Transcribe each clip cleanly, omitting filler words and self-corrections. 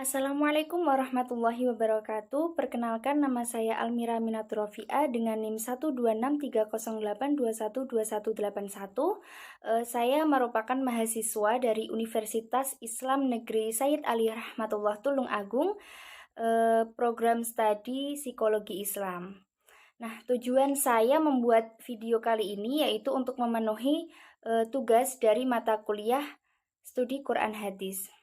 Assalamualaikum warahmatullahi wabarakatuh. Perkenalkan, nama saya Almira Minatur Rofiah dengan NIM 1263082121181. Saya merupakan mahasiswa dari Universitas Islam Negeri Sayyid Ali Rahmatullah Tulung Agung, program studi Psikologi Islam. Nah, tujuan saya membuat video kali ini yaitu untuk memenuhi tugas dari mata kuliah studi Quran Hadis.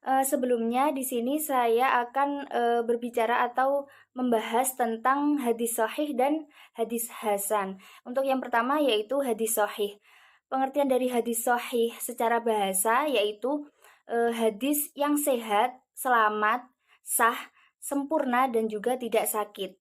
Sebelumnya di sini saya akan berbicara atau membahas tentang hadis sahih dan hadis hasan. Untuk yang pertama yaitu hadis sahih. Pengertian dari hadis sahih secara bahasa yaitu hadis yang sehat, selamat, sah, sempurna dan juga tidak sakit.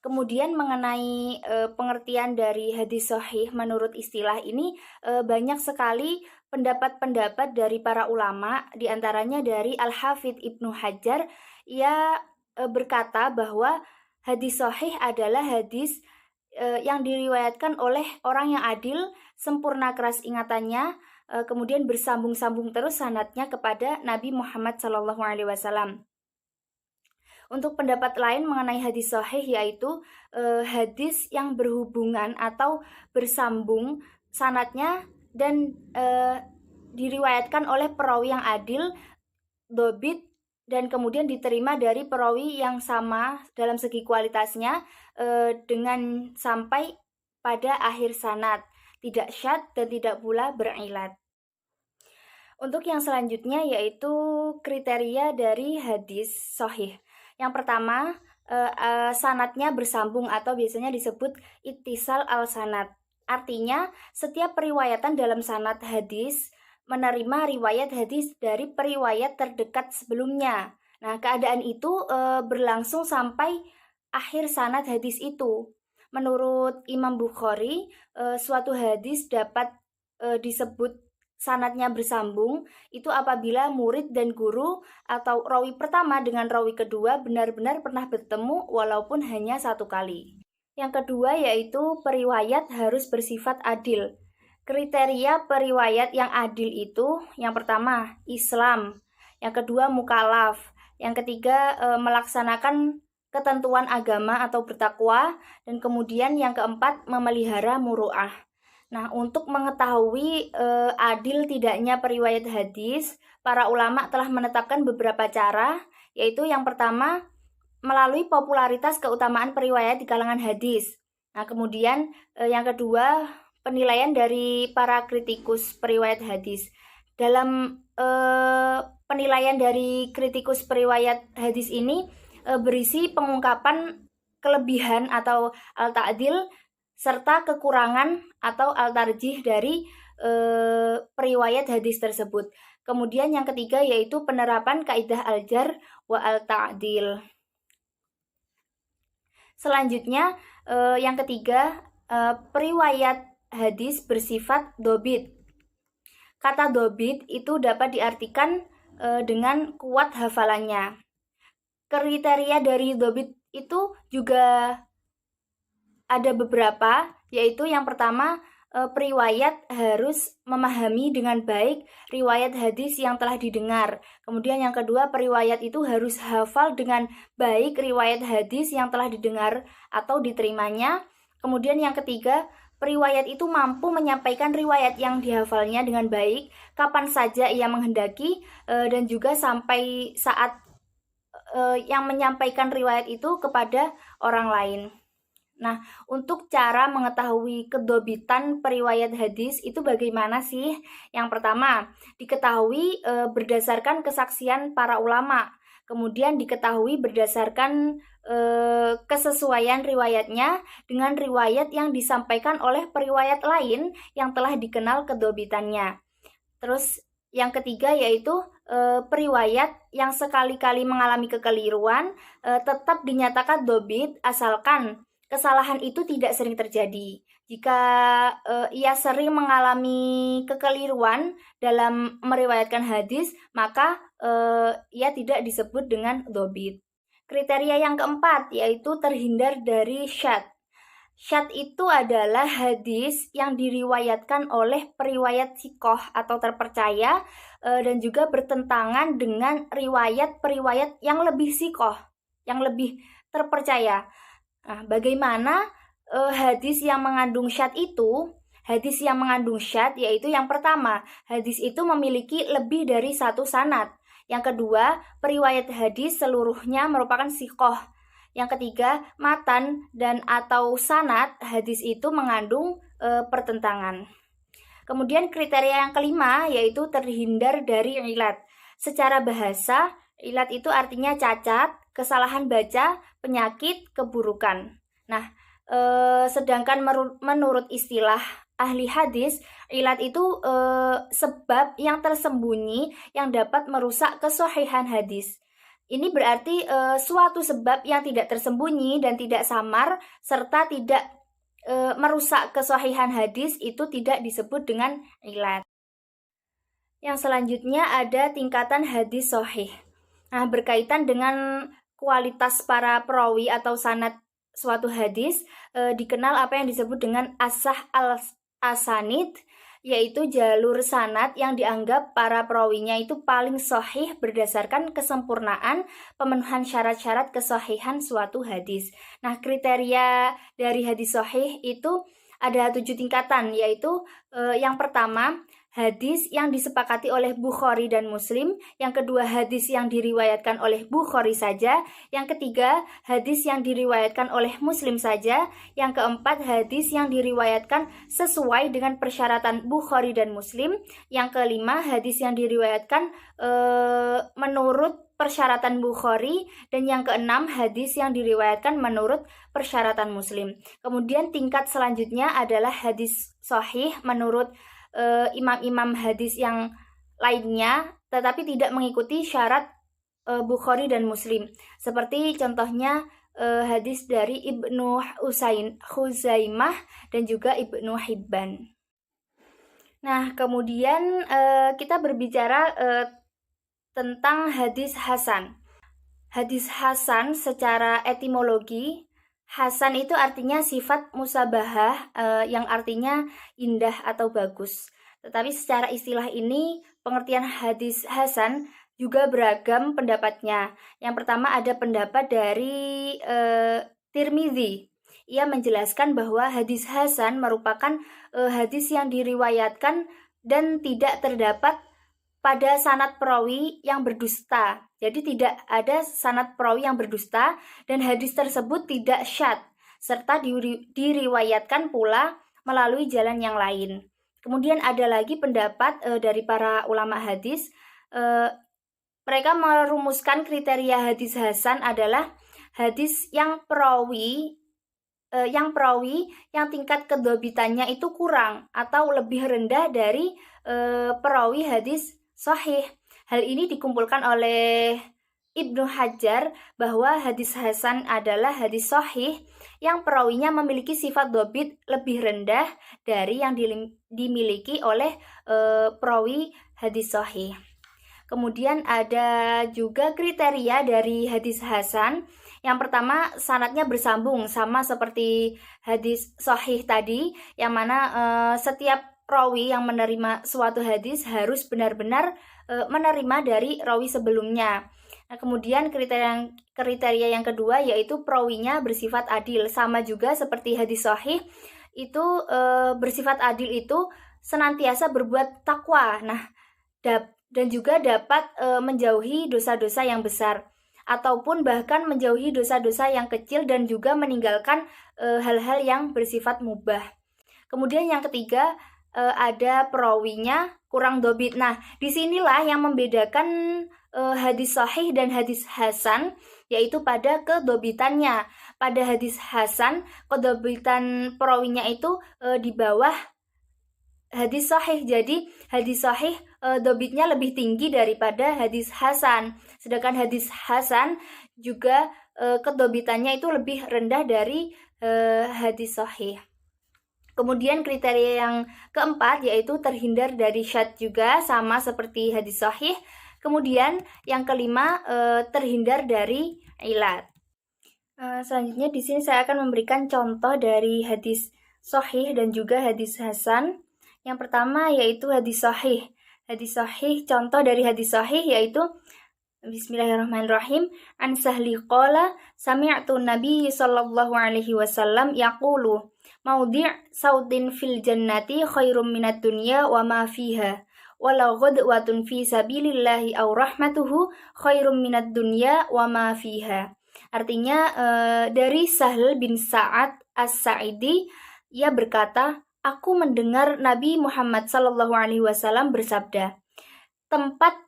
Kemudian mengenai pengertian dari hadis sahih menurut istilah ini banyak sekali pendapat-pendapat dari para ulama, diantaranya dari Al-Hafidz Ibnu Hajar. Ia berkata bahwa hadis sahih adalah hadis yang diriwayatkan oleh orang yang adil, sempurna keras ingatannya, kemudian bersambung-sambung terus sanadnya kepada Nabi Muhammad SAW. Untuk pendapat lain mengenai hadis sahih yaitu hadis yang berhubungan atau bersambung sanadnya dan diriwayatkan oleh perawi yang adil, dobit, dan kemudian diterima dari perawi yang sama dalam segi kualitasnya dengan sampai pada akhir sanad, tidak syadz dan tidak pula berilat. Untuk yang selanjutnya yaitu kriteria dari hadis sahih. Yang pertama, sanadnya bersambung atau biasanya disebut ittisal al-sanad. Artinya, setiap periwayatan dalam sanad hadis menerima riwayat hadis dari periwayat terdekat sebelumnya. Nah, keadaan itu berlangsung sampai akhir sanad hadis itu. Menurut Imam Bukhari, suatu hadis dapat disebut sanadnya bersambung itu apabila murid dan guru atau rawi pertama dengan rawi kedua benar-benar pernah bertemu walaupun hanya satu kali. Yang kedua yaitu periwayat harus bersifat adil. Kriteria periwayat yang adil itu yang pertama Islam, yang kedua mukallaf, yang ketiga melaksanakan ketentuan agama atau bertakwa, dan kemudian yang keempat memelihara muru'ah. Nah, untuk mengetahui adil tidaknya periwayat hadis, para ulama telah menetapkan beberapa cara, yaitu yang pertama, melalui popularitas keutamaan periwayat di kalangan hadis. Nah, kemudian yang kedua, penilaian dari para kritikus periwayat hadis. Dalam penilaian dari kritikus periwayat hadis ini berisi pengungkapan kelebihan atau al-ta'dil serta kekurangan atau al-tarjih dari periwayat hadis tersebut. Kemudian yang ketiga yaitu penerapan kaidah al-jar wa al-ta'dil. Selanjutnya yang ketiga, periwayat hadis bersifat dobit. Kata dobit itu dapat diartikan dengan kuat hafalannya. Kriteria dari dobit itu juga ada beberapa, yaitu yang pertama, periwayat harus memahami dengan baik riwayat hadis yang telah didengar. Kemudian yang kedua, periwayat itu harus hafal dengan baik riwayat hadis yang telah didengar atau diterimanya. Kemudian yang ketiga, periwayat itu mampu menyampaikan riwayat yang dihafalnya dengan baik kapan saja ia menghendaki, dan juga sampai saat yang menyampaikan riwayat itu kepada orang lain. Nah, untuk cara mengetahui kedobitan periwayat hadis itu bagaimana sih? Yang pertama, diketahui berdasarkan kesaksian para ulama. Kemudian diketahui berdasarkan kesesuaian riwayatnya dengan riwayat yang disampaikan oleh periwayat lain yang telah dikenal kedobitannya. Terus yang ketiga yaitu periwayat yang sekali-kali mengalami kekeliruan tetap dinyatakan dobit asalkan kesalahan itu tidak sering terjadi. Jika ia sering mengalami kekeliruan dalam meriwayatkan hadis, maka ia tidak disebut dengan dobit. Kriteria yang keempat yaitu terhindar dari syadz. Syadz itu adalah hadis yang diriwayatkan oleh periwayat sikoh atau terpercaya dan juga bertentangan dengan riwayat-periwayat yang lebih sikoh, yang lebih terpercaya. Nah, bagaimana hadis yang mengandung syad itu? Hadis yang mengandung syad yaitu yang pertama, hadis itu memiliki lebih dari satu sanad. Yang kedua, periwayat hadis seluruhnya merupakan sikoh. Yang ketiga, matan dan atau sanad hadis itu mengandung pertentangan. Kemudian kriteria yang kelima yaitu terhindar dari ilat. Secara bahasa, ilat itu artinya cacat, kesalahan baca, penyakit, keburukan. Nah, sedangkan menurut istilah ahli hadis, ilat itu sebab yang tersembunyi yang dapat merusak kesohihan hadis. Ini berarti suatu sebab yang tidak tersembunyi dan tidak samar serta tidak merusak kesohihan hadis itu tidak disebut dengan ilat. Yang selanjutnya ada tingkatan hadis sohih. Nah, berkaitan dengan kualitas para perawi atau sanad suatu hadis, dikenal apa yang disebut dengan asah al-asanid, yaitu jalur sanad yang dianggap para perawinya itu paling sahih berdasarkan kesempurnaan pemenuhan syarat-syarat kesahihan suatu hadis. Nah, kriteria dari hadis sahih itu ada 7 tingkatan, yaitu yang pertama, hadis yang disepakati oleh Bukhari dan Muslim. Yang kedua, hadis yang diriwayatkan oleh Bukhari saja. Yang ketiga, hadis yang diriwayatkan oleh Muslim saja. Yang keempat, hadis yang diriwayatkan sesuai dengan persyaratan Bukhari dan Muslim. Yang kelima, hadis yang diriwayatkan menurut persyaratan Bukhari. Dan yang keenam, hadis yang diriwayatkan menurut persyaratan Muslim. Kemudian tingkat selanjutnya adalah hadis sahih menurut imam-imam hadis yang lainnya, tetapi tidak mengikuti syarat Bukhari dan Muslim. Seperti contohnya hadis dari Ibnu Huzaimah dan juga Ibnu Hibban. Nah, kemudian kita berbicara tentang hadis hasan. Hadis hasan secara etimologi, hasan itu artinya sifat musabahah yang artinya indah atau bagus. Tetapi secara istilah ini pengertian hadis hasan juga beragam pendapatnya. Yang pertama ada pendapat dari Tirmidzi. Ia menjelaskan bahwa hadis hasan merupakan hadis yang diriwayatkan dan tidak terdapat pada sanad perawi yang berdusta. Jadi tidak ada sanad perawi yang berdusta dan hadis tersebut tidak syadz serta diriwayatkan pula melalui jalan yang lain. Kemudian ada lagi pendapat dari para ulama hadis. Mereka merumuskan kriteria hadis hasan adalah hadis yang perawi yang tingkat kedobitannya itu kurang atau lebih rendah dari perawi hadis sahih. Hal ini dikumpulkan oleh Ibnu Hajar bahwa hadis hasan adalah hadis sahih yang perawinya memiliki sifat dobit lebih rendah dari yang dimiliki oleh perawi hadis sahih. Kemudian ada juga kriteria dari hadis hasan. Yang pertama, sanadnya bersambung sama seperti hadis sahih tadi, yang mana setiap rawi yang menerima suatu hadis harus benar-benar menerima dari rawi sebelumnya. Nah, kemudian kriteria yang kedua yaitu perawinya bersifat adil, sama juga seperti hadis sahih itu bersifat adil itu senantiasa berbuat takwa. Nah, dan juga dapat menjauhi dosa-dosa yang besar ataupun bahkan menjauhi dosa-dosa yang kecil dan juga meninggalkan hal-hal yang bersifat mubah. Kemudian yang ketiga ada perawinya kurang dobit. Nah, disinilah yang membedakan hadis sahih dan hadis hasan, yaitu pada kedobitannya. Pada hadis hasan, kedobitan perawinya itu di bawah hadis sahih. Jadi hadis sahih dobitnya lebih tinggi daripada hadis hasan. Sedangkan hadis hasan juga kedobitannya itu lebih rendah dari hadis sahih. Kemudian kriteria yang keempat yaitu terhindar dari syadz juga, sama seperti hadis sahih. Kemudian yang kelima terhindar dari ilat. Selanjutnya di sini saya akan memberikan contoh dari hadis sahih dan juga hadis hasan. Yang pertama yaitu hadis sahih. hadis sahih. Contoh dari hadis sahih yaitu Bismillahirrahmanirrahim. An Sahli qala sami'tu Nabi sallallahu alaihi wasallam yaqulu maudi' sautin fil jannati khairum minad dunya wa ma fiha walau ghadwatun fi sabilillahi aw rahmatuhu khairum minad dunya wa ma fiha. Artinya dari Sahl bin Sa'ad As-Sa'idi, ia berkata, aku mendengar Nabi Muhammad sallallahu alaihi wasallam bersabda, tempat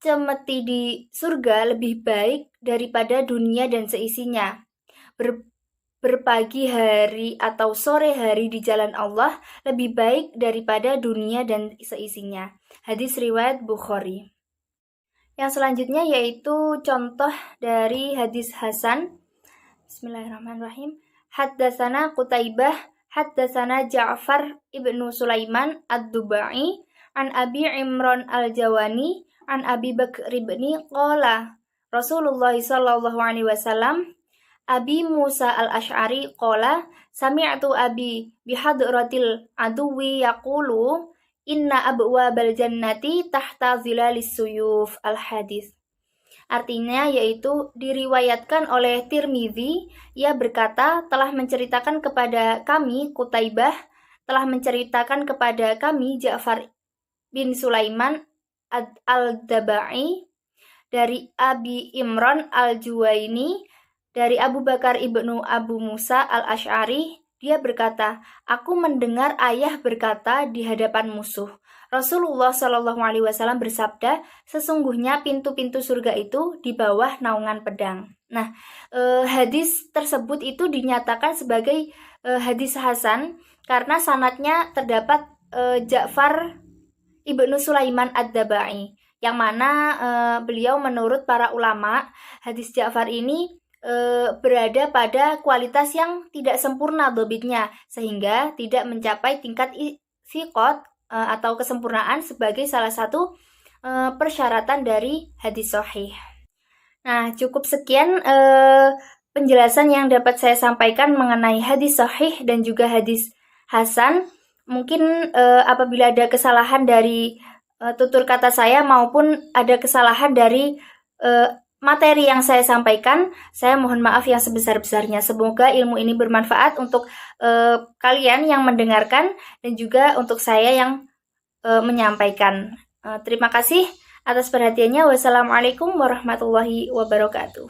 cemeti di surga lebih baik daripada dunia dan seisinya. Berpagi hari atau sore hari di jalan Allah lebih baik daripada dunia dan seisinya. Hadis riwayat Bukhari. Yang selanjutnya yaitu contoh dari hadis Hasan. Bismillahirrahmanirrahim. Haddatsana Qutaibah, haddatsana Ja'far ibnu Sulaiman ad-Dubai, an Abi Imran al-Jawani, an Abi Bakr ibni qala Rasulullah sallallahu alaihi wasallam Abi Musa al-Ash'ari qala sami'tu abi bihadratil aduwi yaqulu inna abwabal jannati tahta zilalis suyuf al-hadis. Artinya yaitu diriwayatkan oleh Tirmidzi, ia berkata telah menceritakan kepada kami Qutaibah, telah menceritakan kepada kami Ja'far bin Sulaiman al-Dabai dari Abi Imran al-Juwaini dari Abu Bakar ibnu Abu Musa al-Ash'ari. Dia berkata, aku mendengar ayah berkata di hadapan musuh. Rasulullah Shallallahu Alaihi Wasallam bersabda, sesungguhnya pintu-pintu surga itu di bawah naungan pedang. Nah, hadis tersebut itu dinyatakan sebagai hadis hasan karena sanadnya terdapat Ja'far ibnu Sulaiman ad-Dabai, yang mana beliau menurut para ulama, hadis Ja'far ini berada pada kualitas yang tidak sempurna dhabitnya, sehingga tidak mencapai tingkat thiqat atau kesempurnaan sebagai salah satu persyaratan dari hadis sahih. Nah, cukup sekian penjelasan yang dapat saya sampaikan mengenai hadis sahih dan juga hadis hasan. Mungkin apabila ada kesalahan dari tutur kata saya maupun ada kesalahan dari materi yang saya sampaikan, saya mohon maaf yang sebesar-besarnya. Semoga ilmu ini bermanfaat untuk kalian yang mendengarkan dan juga untuk saya yang menyampaikan. Terima kasih atas perhatiannya. Wassalamualaikum warahmatullahi wabarakatuh.